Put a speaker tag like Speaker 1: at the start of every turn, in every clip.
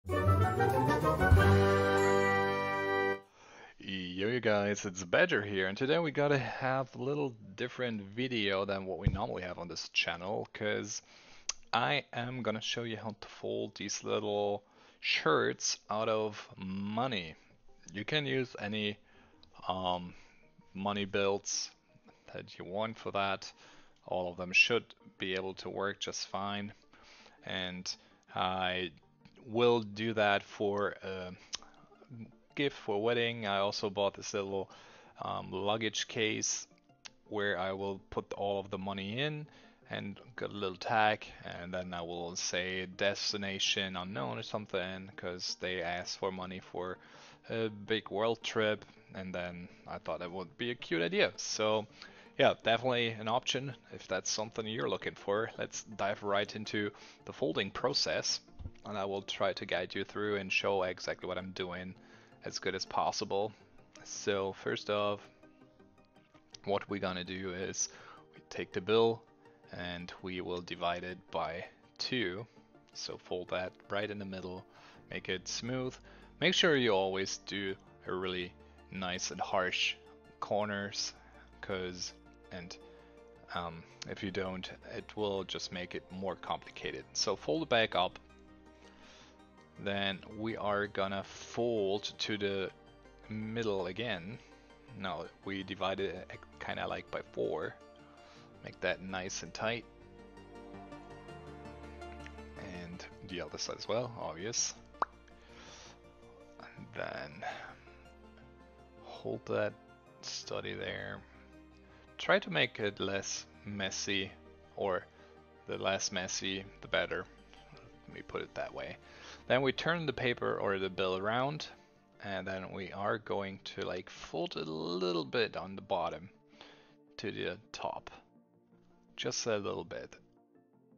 Speaker 1: Yo, you guys, it's Badger here, and today we gotta have a little different video than what we normally have on this channel, because I am gonna show you how to fold these little shirts out of money. You can use any um, money belts that you want for that. All of them should be able to work just fine, and I will do that for gift for wedding. I also bought this little luggage case where I will put all of the money in and got a little tag, and then I will say destination unknown or something because they asked for money for a big world trip, and then I thought it would be a cute idea. So yeah, definitely an option if that's something you're looking for. Let's dive right into the folding process, and I will try to guide you through and show exactly what I'm doing as good as possible. So first off, what we're gonna do is we take the bill and we will divide it by 2. So fold that right in the middle, make it smooth. Make sure you always do a really nice and harsh corners, cause and if you don't, it will just make it more complicated. So fold it back up. Then we are gonna fold to the middle again. Now we divide it kind of like by 4. Make that nice and tight. And the other side as well, obvious. And then hold that study there. Try to make it less messy, or the less messy, the better. Let me put it that way. Then we turn the paper or the bill around, and then we are going to like fold it a little bit on the bottom to the top, just a little bit.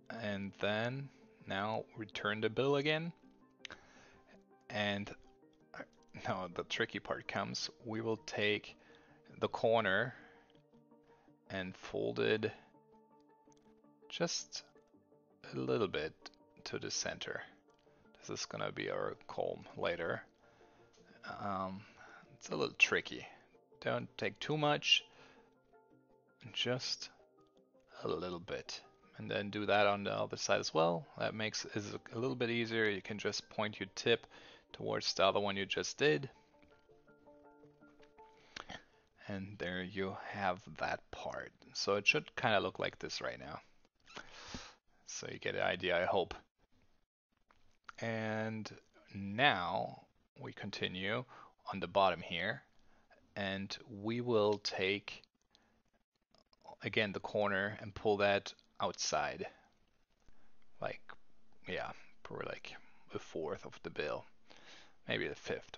Speaker 1: And then now return the bill again, and now the tricky part comes. We will take the corner and fold it just a little bit to the center. This is gonna be our comb later. It's a little tricky. Don't take too much, just a little bit. And then do that on the other side as well. That makes it a little bit easier. You can just point your tip towards the other one you just did. And there you have that part. So it should kind of look like this right now. So you get an idea, I hope. And now we continue on the bottom here, and we will take again the corner and pull that outside, like, yeah, for like a fourth of the bill, maybe the fifth.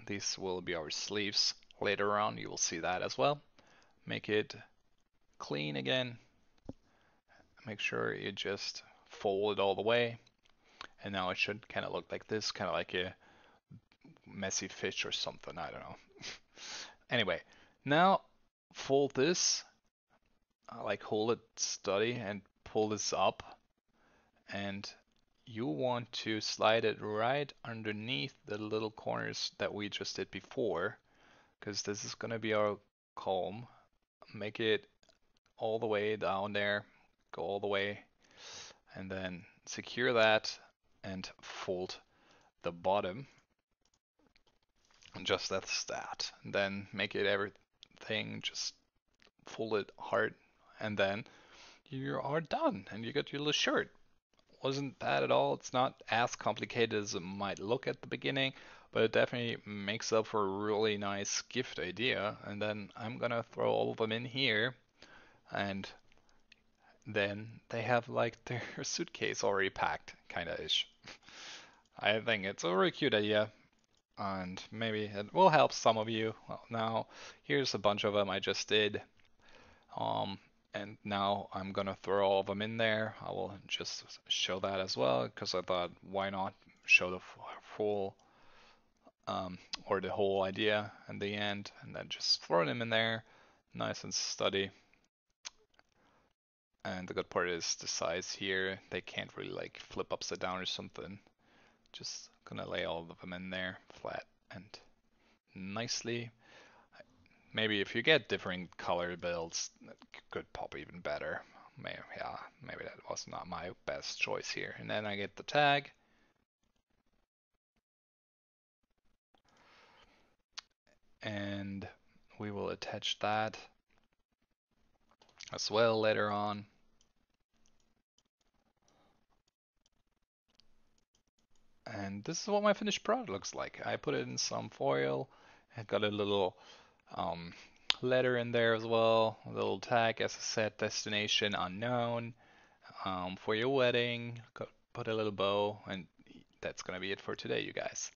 Speaker 1: These will be our sleeves later on, you will see that as well. Make it clean again, make sure you just fold it all the way, and now it should kind of look like this, kind of like a messy fish or something, I don't know. Anyway, now fold this, like hold it steady and pull this up, and you want to slide it right underneath the little corners that we just did before, because this is gonna be our comb. Make it all the way down there, go all the way, and then secure that and fold the bottom just as that. And then make it everything just fold it hard, and then you are done and you got your little shirt. Wasn't bad at all. It's not as complicated as it might look at the beginning, but it definitely makes up for a really nice gift idea. And then I'm gonna throw all of them in here, and then they have like their suitcase already packed, kinda ish. I think it's a really cute idea, and maybe it will help some of you. Well, now here's a bunch of them I just did. Um, and now I'm gonna throw all of them in there. I will just show that as well, because I thought, why not show the full or the whole idea in the end, and then just throw them in there, nice and steady. And the good part is the size here, they can't really like flip upside down or something. Just gonna lay all of them in there flat and nicely. Maybe if you get different color builds, that could pop even better. Maybe, yeah, maybe that was not my best choice here. And then I get the tag. And we will attach that as well later on. And this is what my finished product looks like. I put it in some foil. I got a little um, letter in there as well, a little tag, as I said, destination unknown. For your wedding, put a little bow, and that's gonna be it for today, you guys.